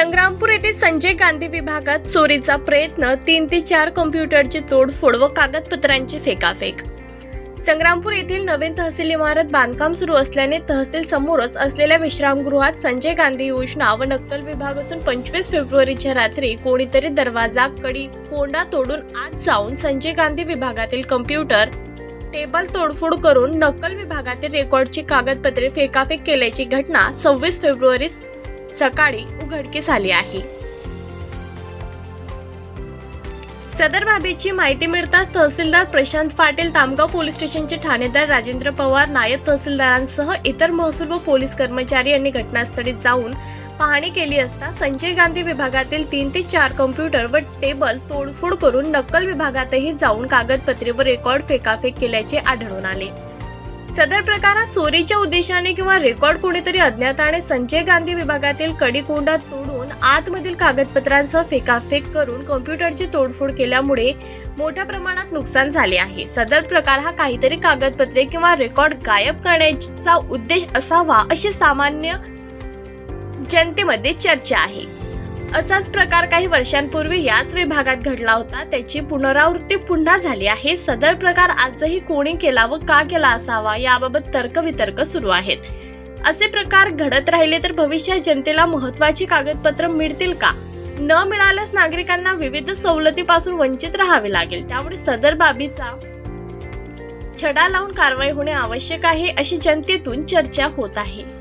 संग्रामपूर येथे संजय गांधी विभागात चोरीचा प्रयत्न, 3 ते 4 कॉम्प्युटरची तोडफोड व कागदपत्रांची फेकाफेक। संग्रामपूर येथील नवीन तहसील इमारत बांधकाम सुरू असल्याने तहसील समोरच असलेल्या विश्रामगृहात संजय गांधी योजना व नक्कल विभाग असून 25 फेब्रुवारीच्या रात्री कोणीतरी दरवाजा, कडी, कोंडा तोडून आत जाऊन संजय गांधी विभागातील कॉम्प्युटर, टेबल तोडफोड करून नक्कल विभागातील रेकॉर्डची कागदपत्रे फेकाफेक केल्याची घटना 26 फेब्रुवारी सकाळी उघडकीस आली आहे। सदर बाबीची माहिती मिळताच तहसीलदार प्रशांत पाटील, तामगाव पोलीस स्टेशनचे ठाणेदार राजेंद्र पवार, नायब तहसीलदारांसह इतर महसूल व पोलीस कर्मचारी यांनी घटनास्थळी जाऊन पाहणी केली असता संजय गांधी विभागातील 3 ते 4 कॉम्प्युटर व टेबल तोडफोड करून नक्कल विभागातही जाऊन कागदपत्रे व रेकॉर्ड फेकाफेक केल्याचे आढळून आले। सदर प्रकारात चोरीच्या उद्देशाने किंवा रेकॉर्ड कोणीतरी अज्ञाताने संजय गांधी विभागातील कडी-कोंडा तोडून आतमधील कागदपत्रांसह फेकाफेक करून कॉम्प्युटरची तोडफोड केल्यामुळे मोठ्या प्रमाणात नुकसान झाले आहे। सदर प्रकार हा काहीतरी कागदपत्रे किंवा रेकॉर्ड गायब करण्याचा उद्देश असावा अशी सामान्य जनतेमध्ये चर्चा आहे। असाच प्रकार काही वर्षांपूर्वी याच विभागात घडला होता, त्याची पुनरावृत्ती पुन्हा झाली आहे। सदर प्रकार आजही कोणी केला व का केला असावा याबाबत तर्कवितर्क सुरू आहेत। असे प्रकार घडत राहिले तर भविष्यात जनतेला महत्त्वाची कागदपत्र मिळतील का? न मिळाल्यास नागरिकांना विविध सवलतीपासून वंचित राहावे लागेल। त्यामुळे सदर बाबीचा छडा लावून कारवाई होणे आवश्यक आहे अशी जनतेतून चर्चा होत आहे।